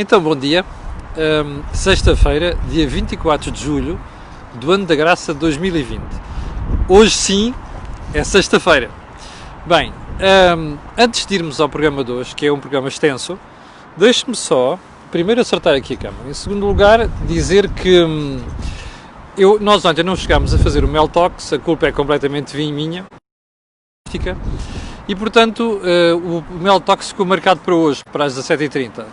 Então, bom dia. Sexta-feira, dia 24 de julho do ano da graça de 2020. Hoje sim é sexta-feira. Bem, antes de irmos ao programa de hoje, que é um programa extenso, deixe-me só, primeiro acertar aqui a câmera. Em segundo lugar, dizer que nós ontem não chegámos a fazer o Mel Talks, a culpa é completamente minha. E portanto, o Mel Talks ficou marcado para hoje, para as 17h30.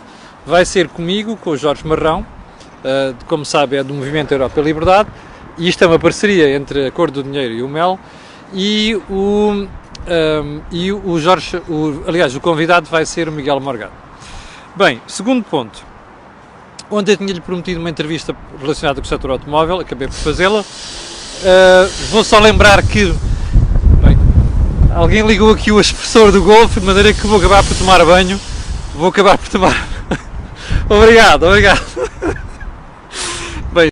Vai ser comigo, com o Jorge Marrão, como sabe é do Movimento Europa e Liberdade, e isto é uma parceria entre a Cor do Dinheiro e o Mel, e o Jorge, aliás, o convidado vai ser o Miguel Morgado. Bem, segundo ponto, ontem eu tinha-lhe prometido uma entrevista relacionada com o setor automóvel, acabei por fazê-la. Vou só lembrar que alguém ligou aqui o expressor do Golf, de maneira que vou acabar por tomar banho. Obrigado. Bem,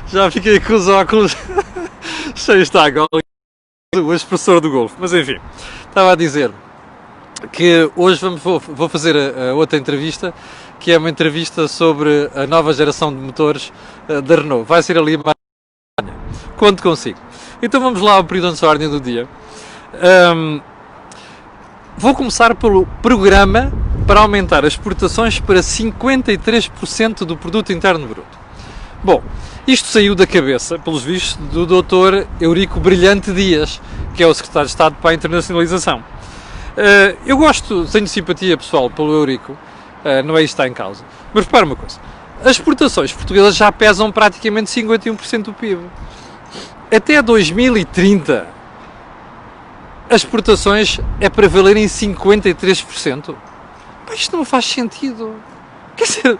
já fiquei com os óculos cheios de água. O expressor do Golf. Mas enfim, estava a dizer que hoje vou fazer a outra entrevista, que é uma entrevista sobre a nova geração de motores da Renault. Vai ser ali amanhã. Conto consigo. Então vamos lá ao período de ordem do dia. Vou começar pelo programa para aumentar as exportações para 53% do produto interno bruto. Bom, isto saiu da cabeça, pelos vistos, do Dr. Eurico Brilhante Dias, que é o Secretário de Estado para a Internacionalização. Eu tenho simpatia pessoal pelo Eurico, não é isto que está em causa. Mas repara uma coisa, as exportações portuguesas já pesam praticamente 51% do PIB. Até 2030, as exportações é para valerem 53%. Isto não faz sentido. Quer dizer,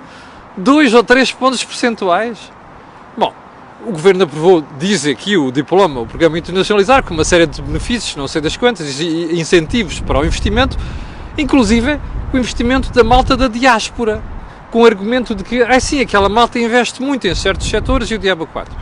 2 ou 3 pontos percentuais. Bom, o Governo aprovou, diz aqui o diploma, o Programa Internacionalizar, com uma série de benefícios, não sei das quantas, e incentivos para o investimento, inclusive o investimento da malta da diáspora, com o argumento de que, sim, aquela malta investe muito em certos setores e o diabo 4.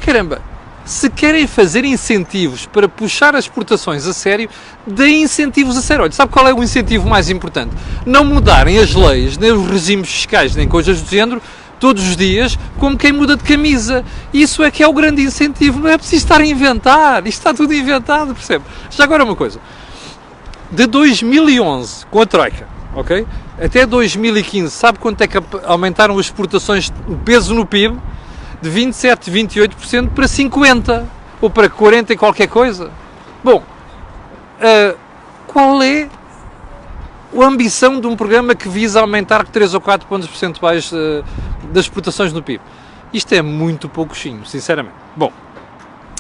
Caramba! Se querem fazer incentivos para puxar as exportações a sério, deem incentivos a sério. Olha, sabe qual é o incentivo mais importante? Não mudarem as leis, nem os regimes fiscais, nem coisas do género, todos os dias, como quem muda de camisa. Isso é que é o grande incentivo. Não é preciso estar a inventar. Isto está tudo inventado, percebe? Já agora uma coisa. De 2011, com a Troika, ok? Até 2015, sabe quanto é que aumentaram as exportações, o peso no PIB? De 27, 28% para 50%, ou para 40% e qualquer coisa. Bom, qual é a ambição de um programa que visa aumentar 3 ou 4 pontos percentuais das exportações no PIB? Isto é muito pouquinho, sinceramente. Bom,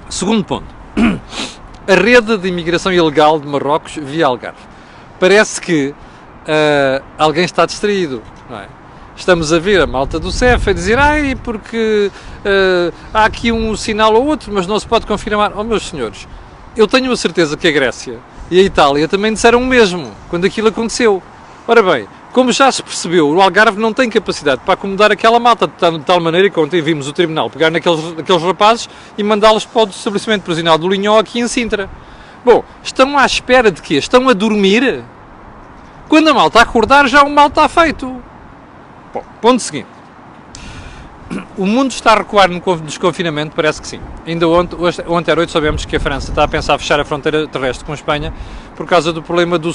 segundo ponto. A rede de imigração ilegal de Marrocos via Algarve. Parece que alguém está distraído, não é? Estamos a ver a malta do CEF a dizer porque há aqui um sinal ou outro, mas não se pode confirmar. Oh, meus senhores, eu tenho a certeza que a Grécia e a Itália também disseram o mesmo, quando aquilo aconteceu. Ora bem, como já se percebeu, o Algarve não tem capacidade para acomodar aquela malta, de tal maneira que ontem vimos o Tribunal pegar naqueles rapazes e mandá-los para o estabelecimento prisional do Linhó aqui em Sintra. Bom, estão à espera de quê? Estão a dormir? Quando a malta acordar, já o mal está feito. Bom, ponto seguinte. O mundo está a recuar no desconfinamento? Parece que sim. Ainda ontem à noite soubemos que a França está a pensar fechar a fronteira terrestre com a Espanha por causa do problema do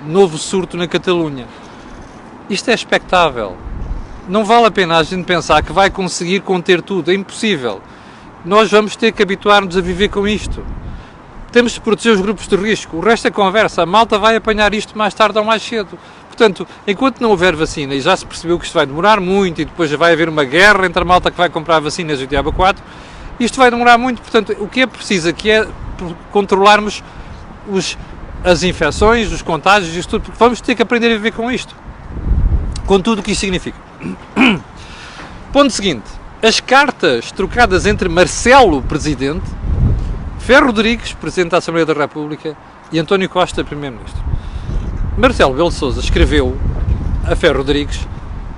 novo surto na Catalunha. Isto é expectável. Não vale a pena a gente pensar que vai conseguir conter tudo. É impossível. Nós vamos ter que habituar-nos a viver com isto. Temos de proteger os grupos de risco. O resto é conversa. A malta vai apanhar isto mais tarde ou mais cedo. Portanto, enquanto não houver vacina, e já se percebeu que isto vai demorar muito, e depois vai haver uma guerra entre a malta que vai comprar vacinas e o diabo 4, isto vai demorar muito. Portanto, o que é preciso aqui é controlarmos as infecções, os contágios, isto tudo, porque vamos ter que aprender a viver com isto. Com tudo o que isto significa. Ponto seguinte. As cartas trocadas entre Marcelo, Presidente, Ferro Rodrigues, Presidente da Assembleia da República, e António Costa, Primeiro-Ministro. Marcelo Rebelo de Sousa escreveu a Ferro Rodrigues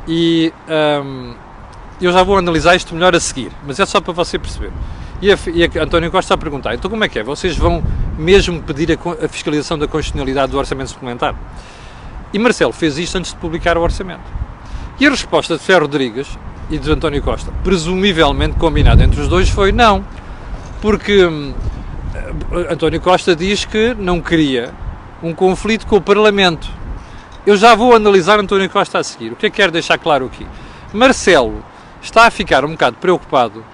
e eu já vou analisar isto melhor a seguir, mas é só para você perceber. E a António Costa está a perguntar, então como é que é? Vocês vão mesmo pedir a fiscalização da constitucionalidade do orçamento suplementar? E Marcelo fez isto antes de publicar o orçamento. E a resposta de Ferro Rodrigues e de António Costa, presumivelmente combinada entre os dois, foi não. Porque António Costa diz que não queria um conflito com o Parlamento. Eu já vou analisar António Costa a seguir. O que é que quero deixar claro aqui? Marcelo está a ficar um bocado preocupado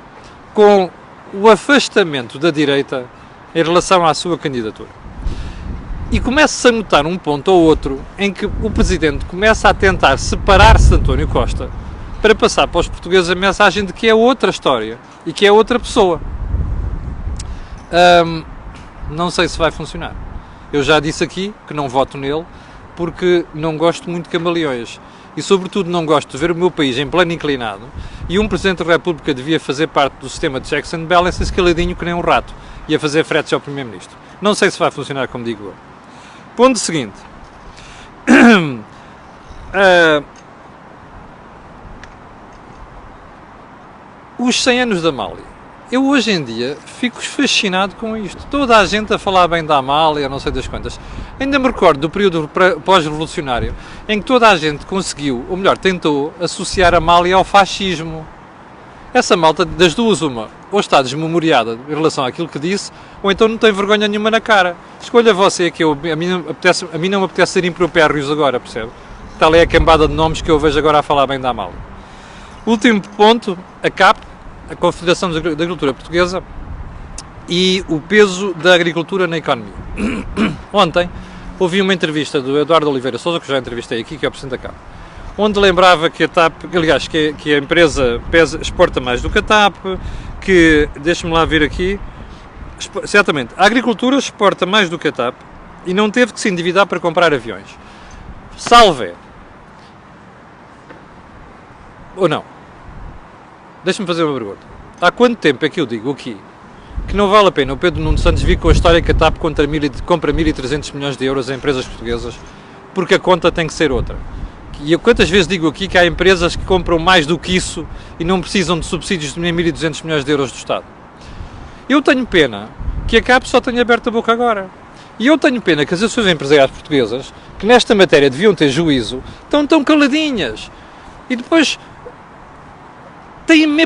com o afastamento da direita em relação à sua candidatura. E começa-se a notar um ponto ou outro em que o Presidente começa a tentar separar-se de António Costa para passar para os portugueses a mensagem de que é outra história e que é outra pessoa. Não sei se vai funcionar. Eu já disse aqui que não voto nele porque não gosto muito de camaleões e, sobretudo, não gosto de ver o meu país em plano inclinado e um Presidente da República devia fazer parte do sistema de checks and balances caladinho que nem um rato e a fazer fretes ao Primeiro-Ministro. Não sei se vai funcionar como digo eu. Ponto seguinte. Os 100 anos da Amália. Eu hoje em dia fico fascinado com isto. Toda a gente a falar bem da Amália, não sei das quantas. Ainda me recordo do período pós-revolucionário em que toda a gente conseguiu, ou melhor, tentou associar a Amália ao fascismo. Essa malta, das duas uma, ou está desmemoriada em relação àquilo que disse, ou então não tem vergonha nenhuma na cara. Escolha você, que a mim não me apetece ser impropérios agora, percebe? Tal é a cambada de nomes que eu vejo agora a falar bem da Amália. Último ponto, a CAP, a Confederação da Agricultura Portuguesa, e o peso da agricultura na economia. Ontem ouvi uma entrevista do Eduardo Oliveira Sousa, que já entrevistei aqui, que é o Presidente da CAP, onde lembrava que a TAP, aliás, que a empresa exporta mais do que a TAP, que, deixe-me lá ver aqui, certamente, a agricultura exporta mais do que a TAP e não teve que se endividar para comprar aviões. Salve! Ou não? Deixa-me fazer uma pergunta. Há quanto tempo é que eu digo aqui que não vale a pena o Pedro Nuno Santos vir com a história que a TAP compra 1.300 milhões de euros em empresas portuguesas porque a conta tem que ser outra? E eu quantas vezes digo aqui que há empresas que compram mais do que isso e não precisam de subsídios de 1.200 milhões de euros do Estado? Eu tenho pena que a CAP só tenha aberto a boca agora. E eu tenho pena que as associações empresariais portuguesas, que nesta matéria deviam ter juízo, estão tão caladinhas. E depois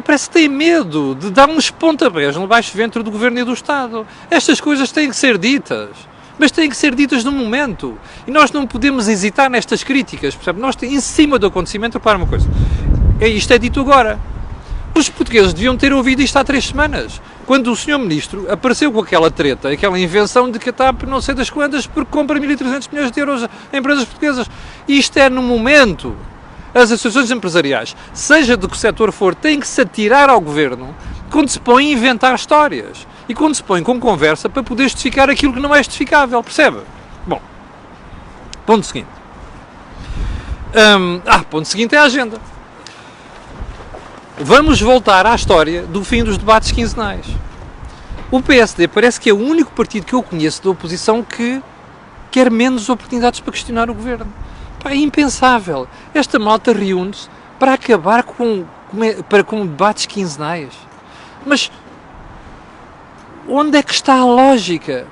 parece que têm medo de dar uns pontapés no baixo ventre do Governo e do Estado. Estas coisas têm que ser ditas. Mas têm que ser ditas no momento. E nós não podemos hesitar nestas críticas, percebe? Nós, em cima do acontecimento, repara uma coisa. Isto é dito agora. Os portugueses deviam ter ouvido isto há 3 semanas. Quando o Sr. Ministro apareceu com aquela treta, aquela invenção de que a TAP não sei das quantas, porque compra 1.300 milhões de euros em empresas portuguesas. Isto é no momento. As associações empresariais, seja de que setor for, têm que se atirar ao Governo quando se põe a inventar histórias. E quando se põe com conversa para poder justificar aquilo que não é justificável, percebe? Bom, ponto seguinte. Ponto seguinte é a agenda. Vamos voltar à história do fim dos debates quinzenais. O PSD parece que é o único partido que eu conheço da oposição que quer menos oportunidades para questionar o Governo. É impensável. Esta malta reúne-se para acabar com debates quinzenais. Mas onde é que está a lógica?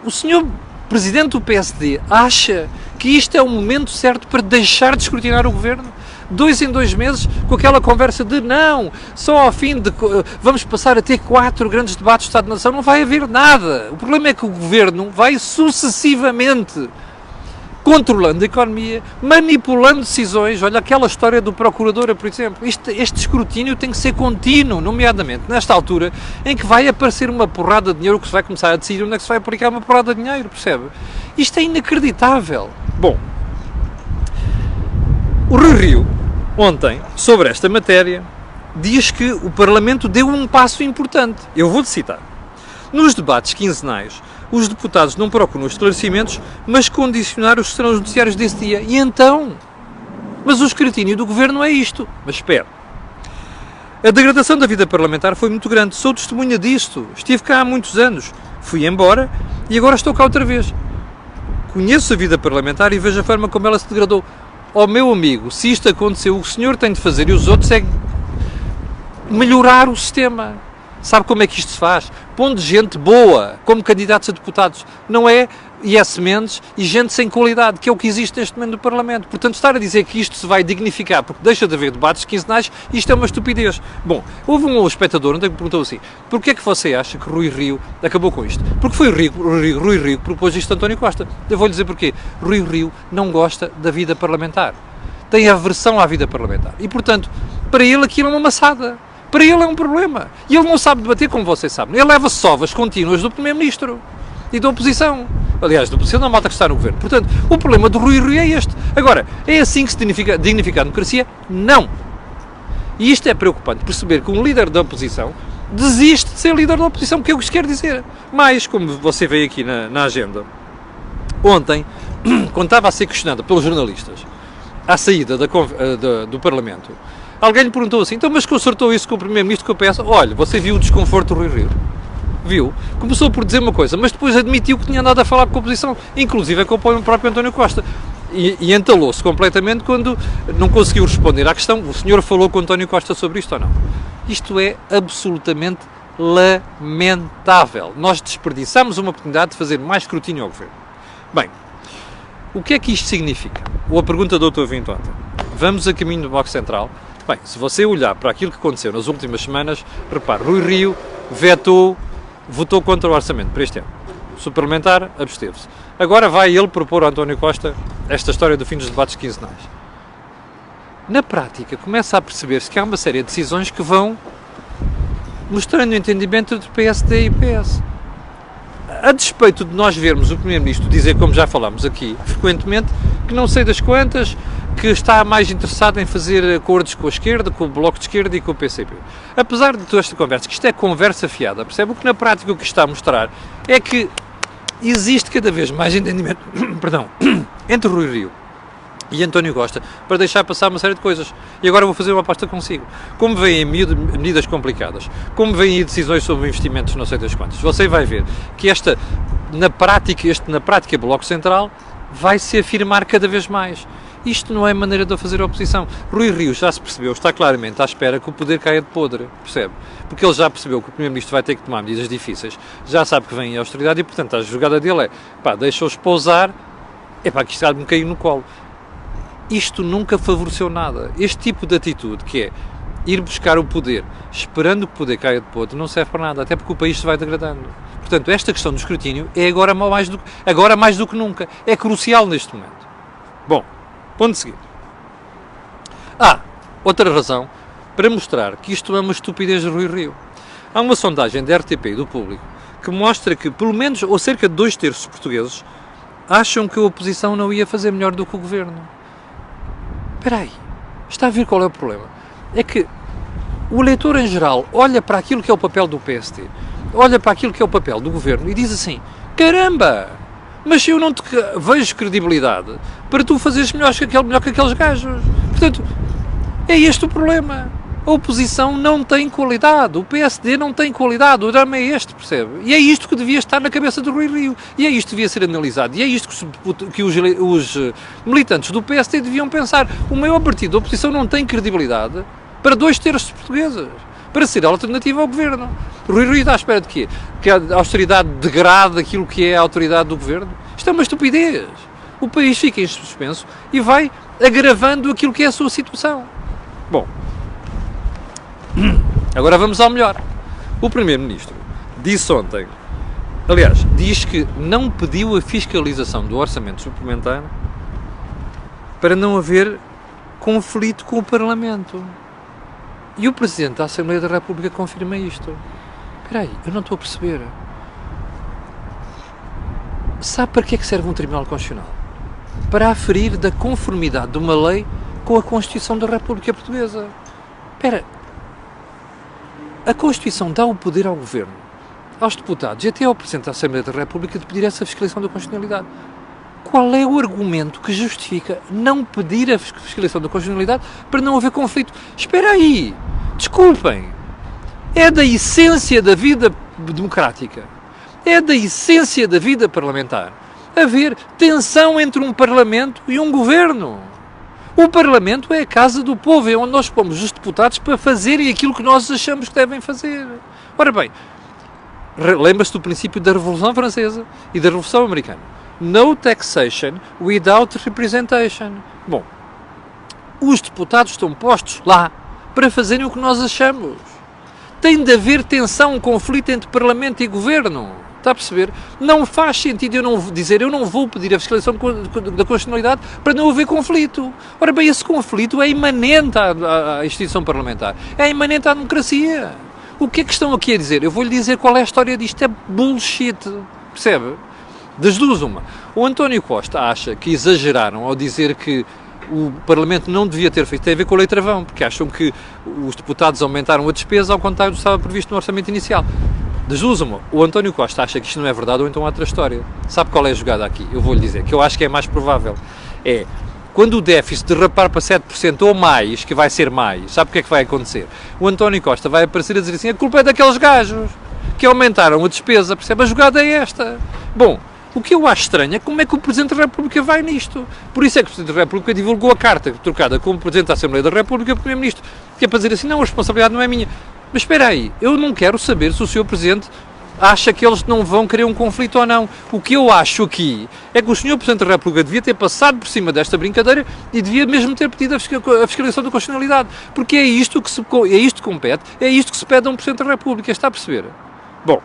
O senhor Presidente do PSD acha que isto é o momento certo para deixar de escrutinar o Governo? 2 em 2 meses, com aquela conversa de não, só ao fim de vamos passar a ter 4 grandes debates de Estado-Nação, não vai haver nada. O problema é que o Governo vai sucessivamente controlando a economia, manipulando decisões. Olha aquela história do Procurador, por exemplo. Este escrutínio tem que ser contínuo, nomeadamente nesta altura em que vai aparecer uma porrada de dinheiro que se vai começar a decidir onde é que se vai aplicar uma porrada de dinheiro, percebe? Isto é inacreditável. Bom, o Rui Rio, ontem, sobre esta matéria, diz que o Parlamento deu um passo importante. Eu vou-te citar. Nos debates quinzenais, os deputados não procuram esclarecimentos, mas condicionar os que serão os noticiários desse dia. E então? Mas o escrutínio do Governo é isto. Mas espera. A degradação da vida parlamentar foi muito grande. Sou testemunha disto. Estive cá há muitos anos. Fui embora e agora estou cá outra vez. Conheço a vida parlamentar e vejo a forma como ela se degradou. Ó meu amigo, se isto aconteceu, o que o senhor tem de fazer e os outros é melhorar o sistema. Sabe como é que isto se faz? Pondo gente boa como candidatos a deputados. Não é IS Mendes e gente sem qualidade, que é o que existe neste momento no Parlamento. Portanto, estar a dizer que isto se vai dignificar porque deixa de haver debates quinzenais, isto é uma estupidez. Bom, houve um espectador ontem que me perguntou assim: porquê é que você acha que Rui Rio acabou com isto? Porque foi Rui Rio que propôs isto a António Costa. Eu vou-lhe dizer porquê. Rui Rio não gosta da vida parlamentar. Tem aversão à vida parlamentar. E, portanto, para ele aquilo é uma maçada. Para ele é um problema. E ele não sabe debater como vocês sabem. Ele leva sovas contínuas do Primeiro-Ministro e da oposição. Aliás, da oposição da malta que está no governo. Portanto, o problema do Rui Rio é este. Agora, é assim que se dignifica a democracia? Não. E isto é preocupante, perceber que um líder da oposição desiste de ser líder da oposição, que é o que isto quer dizer. Mas, como você vê aqui na agenda, ontem, quando estava a ser questionada pelos jornalistas, à saída do Parlamento, alguém lhe perguntou assim: então, mas consertou isso com o Primeiro-Ministro que eu peço? Olha, você viu o desconforto do Rui Rio? Viu? Começou por dizer uma coisa, mas depois admitiu que tinha andado a falar com a oposição, inclusive com o próprio António Costa. E entalou-se completamente quando não conseguiu responder à questão: o senhor falou com o António Costa sobre isto ou não? Isto é absolutamente lamentável. Nós desperdiçamos uma oportunidade de fazer mais escrutínio ao governo. Bem, o que é que isto significa? Ou a pergunta do outro ouvinte ontem. Vamos a caminho do Bloco Central. Bem, se você olhar para aquilo que aconteceu nas últimas semanas, repare, Rui Rio votou contra o orçamento para este ano. O suplementar absteve-se. Agora vai ele propor ao António Costa esta história do fim dos debates quinzenais. Na prática, começa a perceber-se que há uma série de decisões que vão mostrando o entendimento entre PSD e PS. A despeito de nós vermos o Primeiro-Ministro dizer, como já falámos aqui, frequentemente, que não sei das quantas, que está mais interessado em fazer acordos com a esquerda, com o Bloco de Esquerda e com o PCP. Apesar de toda esta conversa, que isto é conversa fiada, percebe? O que na prática o que está a mostrar é que existe cada vez mais entendimento entre Rui Rio e António Costa para deixar passar uma série de coisas. E agora vou fazer uma aposta consigo. Como vêm medidas complicadas, como vêm decisões sobre investimentos não sei das quantas, você vai ver que na prática Bloco Central vai se afirmar cada vez mais. Isto não é maneira de fazer oposição. Rui Rio já se percebeu, está claramente à espera que o poder caia de podre, percebe? Porque ele já percebeu que o Primeiro-Ministro vai ter que tomar medidas difíceis, já sabe que vem a austeridade e, portanto, a jogada dele é, deixa-os pousar, que isto me cair no colo. Isto nunca favoreceu nada. Este tipo de atitude, que é ir buscar o poder, esperando que o poder caia de podre, não serve para nada, até porque o país se vai degradando. Portanto, esta questão do escrutínio é agora mais do que nunca. É crucial neste momento. Bom, ponto seguinte. Outra razão para mostrar que isto é uma estupidez de Rui Rio. Há uma sondagem da RTP e do Público que mostra que, pelo menos, ou cerca de 2/3 dos portugueses acham que a oposição não ia fazer melhor do que o governo. Espera aí, está a ver qual é o problema? É que o eleitor em geral olha para aquilo que é o papel do PSD, olha para aquilo que é o papel do governo e diz assim: caramba, mas eu não te vejo credibilidade para tu fazeres melhor que aqueles gajos. Portanto, é este o problema. A oposição não tem qualidade, o PSD não tem qualidade, o drama é este, percebe? E é isto que devia estar na cabeça do Rui Rio, e é isto que devia ser analisado, e é isto que os militantes do PSD deviam pensar. O maior partido da oposição não tem credibilidade para 2/3 dos portugueses, para ser a alternativa ao governo. O Rui Rio está à espera de quê? Que a austeridade degrade aquilo que é a autoridade do governo? Isto é uma estupidez. O país fica em suspenso e vai agravando aquilo que é a sua situação. Bom, agora vamos ao melhor. O Primeiro-Ministro disse ontem, aliás, diz que não pediu a fiscalização do orçamento suplementar para não haver conflito com o Parlamento. E o Presidente da Assembleia da República confirma isto. Espera aí, eu não estou a perceber. Sabe para que é que serve um Tribunal Constitucional? Para aferir da conformidade de uma lei com a Constituição da República Portuguesa. Espera, a Constituição dá o poder ao Governo, aos deputados e até ao Presidente da Assembleia da República de pedir essa fiscalização da constitucionalidade. Qual é o argumento que justifica não pedir a fiscalização da constitucionalidade para não haver conflito? Espera aí, desculpem, é da essência da vida democrática, é da essência da vida parlamentar haver tensão entre um Parlamento e um Governo. O Parlamento é a casa do povo, é onde nós pomos os deputados para fazerem aquilo que nós achamos que devem fazer. Ora bem, lembra-se do princípio da Revolução Francesa e da Revolução Americana. No taxation without representation. Bom, os deputados estão postos lá para fazerem o que nós achamos. Tem de haver tensão, um conflito entre Parlamento e Governo. Está a perceber? Não faz sentido eu não vou pedir a fiscalização da constitucionalidade para não haver conflito. Ora bem, esse conflito é imanente à instituição parlamentar. É imanente à democracia. O que é que estão aqui a dizer? Eu vou-lhe dizer qual é a história disto. É bullshit. Percebe? Das duas, uma. O António Costa acha que exageraram ao dizer que o Parlamento não devia ter feito. Tem a ver com a Lei Travão, porque acham que os deputados aumentaram a despesa ao contrário do que estava previsto no orçamento inicial. Das duas, uma. O António Costa acha que isto não é verdade ou então há outra história. Sabe qual é a jogada aqui? Eu vou-lhe dizer, que eu acho que é mais provável. É, quando o déficit derrapar para 7% ou mais, que vai ser mais, sabe o que é que vai acontecer? O António Costa vai aparecer a dizer assim, a culpa é daqueles gajos que aumentaram a despesa, percebe? A jogada é esta. Bom, o que eu acho estranho é como é que o Presidente da República vai nisto. Por isso é que o Presidente da República divulgou a carta trocada com o Presidente da Assembleia da República e o Primeiro-Ministro, que é para dizer assim, não, a responsabilidade não é minha. Mas espera aí, eu não quero saber se o Sr. Presidente acha que eles não vão querer um conflito ou não. O que eu acho aqui é que o Sr. Presidente da República devia ter passado por cima desta brincadeira e devia mesmo ter pedido a fiscalização da constitucionalidade. Porque é isto que compete, é isto que se pede a um Presidente da República, está a perceber? Bom,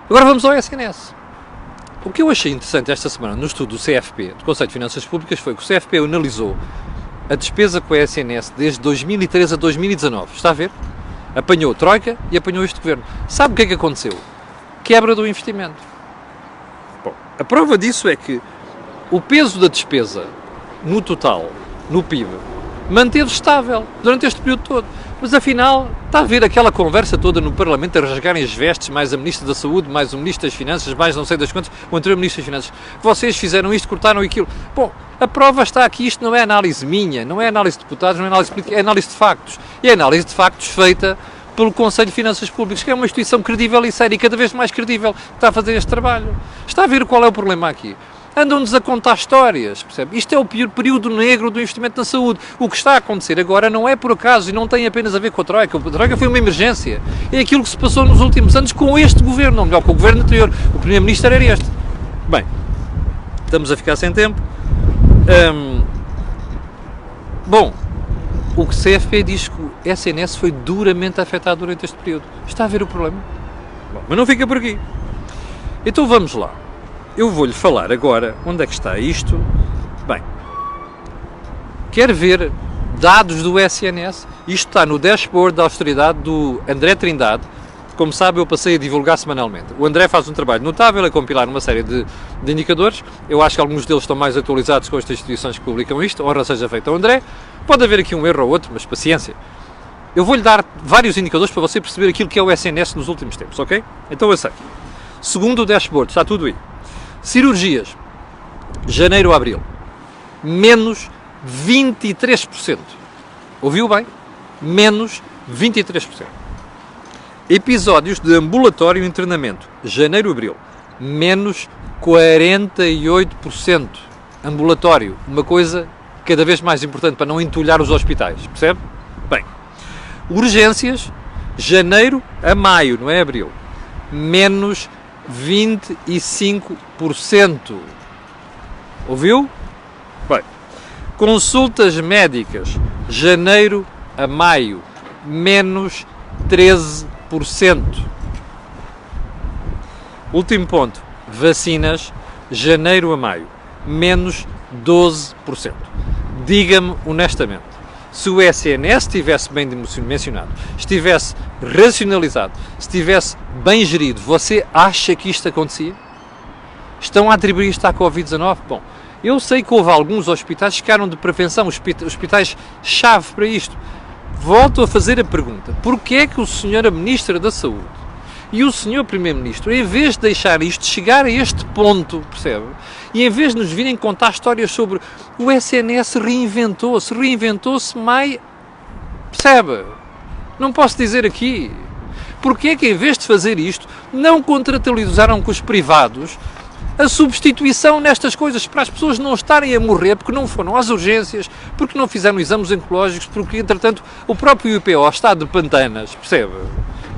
agora vamos ao SNS. O que eu achei interessante esta semana no estudo do CFP, do Conselho de Finanças Públicas, foi que o CFP analisou a despesa com a SNS desde 2013 a 2019. Está a ver? Apanhou a Troika e apanhou este Governo. Sabe o que é que aconteceu? Quebra do investimento. Bom, a prova disso é que o peso da despesa no total, no PIB, manteve-se estável durante este período todo. Mas afinal, está a ver aquela conversa toda no Parlamento a rasgarem as vestes, mais a Ministra da Saúde, mais o Ministro das Finanças, mais não sei das quantas, o anterior Ministro das Finanças. Vocês fizeram isto, cortaram aquilo. Bom, a prova está aqui, isto não é análise minha, não é análise de deputados, não é análise política, é análise de factos. E é análise de factos feita pelo Conselho de Finanças Públicas, que é uma instituição credível e séria, e cada vez mais credível, que está a fazer este trabalho. Está a ver qual é o problema aqui? Andam-nos a contar histórias, percebe? Isto é o pior período negro do investimento na saúde. O que está a acontecer agora não é por acaso e não tem apenas a ver com a Troika. A Troika foi uma emergência. É aquilo que se passou nos últimos anos com este governo, ou melhor, com o governo anterior. O Primeiro-Ministro era este. Bem, estamos a ficar sem tempo. Bom, o CFP diz que o SNS foi duramente afetado durante este período. Está a ver o problema? Bom, mas não fica por aqui. Então vamos lá. Eu vou-lhe falar agora onde é que está isto. Bem, quer ver dados do SNS? Isto está no dashboard da austeridade do André Trindade. Como sabe, eu passei a divulgar semanalmente. O André faz um trabalho notável a compilar uma série de indicadores. Eu acho que alguns deles estão mais atualizados com as instituições que publicam isto. Honra seja feita ao André. Pode haver aqui um erro ou outro, mas paciência. Eu vou-lhe dar vários indicadores para você perceber aquilo que é o SNS nos últimos tempos, ok? Então eu sei. Segundo o dashboard, está tudo aí. Cirurgias, janeiro a abril, menos 23%. Ouviu bem? Menos 23%. Episódios de ambulatório e internamento, janeiro a abril, menos 48%. Ambulatório, uma coisa cada vez mais importante para não entulhar os hospitais, percebe? Bem, urgências, janeiro a maio, não é abril, menos 25%. Ouviu? Bem, consultas médicas, janeiro a maio, menos 13%. Último ponto, vacinas, janeiro a maio, menos 12%. Diga-me honestamente, se o SNS estivesse bem mencionado, estivesse racionalizado, estivesse bem gerido, você acha que isto acontecia? Estão a atribuir isto à Covid-19? Bom, eu sei que houve alguns hospitais que ficaram de prevenção, hospitais-chave para isto. Volto a fazer a pergunta, porquê é que o Sr. Ministro da Saúde e o Sr. Primeiro-Ministro, em vez de deixar isto chegar a este ponto, percebe? E em vez de nos virem contar histórias sobre o SNS reinventou-se mais, percebe? Não posso dizer aqui. Porquê é que em vez de fazer isto, não contratualizaram com os privados a substituição nestas coisas, para as pessoas não estarem a morrer porque não foram às urgências, porque não fizeram exames oncológicos, porque, entretanto, o próprio IPO está de pantanas, percebe?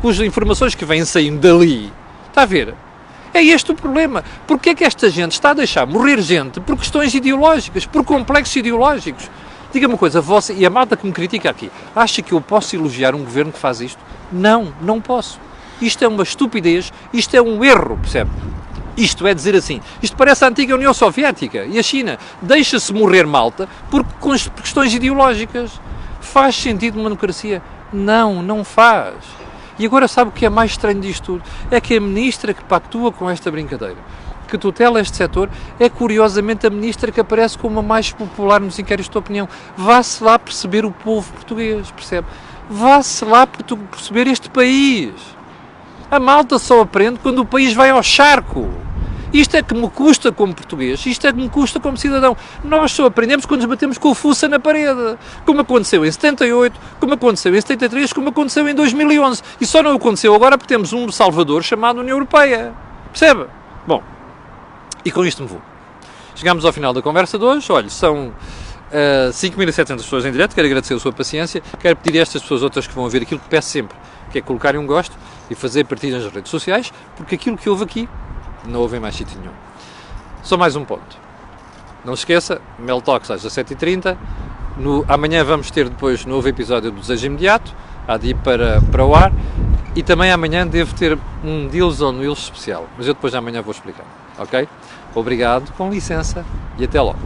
Com as informações que vêm saindo dali. Está a ver? É este o problema. Porque é que esta gente está a deixar morrer gente por questões ideológicas, por complexos ideológicos? Diga-me uma coisa, você, e a malta que me critica aqui, acha que eu posso elogiar um governo que faz isto? Não, não posso. Isto é uma estupidez, isto é um erro, percebe? Isto é dizer assim, isto parece a antiga União Soviética e a China deixa-se morrer malta por questões ideológicas. Faz sentido uma democracia? Não, não faz. E agora sabe o que é mais estranho disto tudo? É que a ministra que pactua com esta brincadeira, que tutela este setor, é curiosamente a ministra que aparece como a mais popular nos inquéritos de opinião. Vá-se lá perceber o povo português, percebe? Vá-se lá perceber este país. A malta só aprende quando o país vai ao charco. Isto é que me custa como português, isto é que me custa como cidadão. Nós só aprendemos quando nos batemos com o fuça na parede, como aconteceu em 78, como aconteceu em 73, como aconteceu em 2011. E só não aconteceu agora porque temos um salvador chamado União Europeia. Percebe? Bom, e com isto me vou. Chegamos ao final da conversa de hoje. Olha, são 5.700 pessoas em direto, quero agradecer a sua paciência, quero pedir a estas pessoas outras que vão ver aquilo que peço sempre, que é colocarem um gosto e fazer partilha nas redes sociais, porque aquilo que houve aqui não houve em mais sítio nenhum. Só mais um ponto. Não se esqueça, Mel Talks às 17h30. Amanhã vamos ter depois novo episódio do Desejo Imediato, há de ir para o ar. E também amanhã devo ter um Deals on Wheels especial. Mas eu depois de amanhã vou explicar. Ok? Obrigado, com licença e até logo.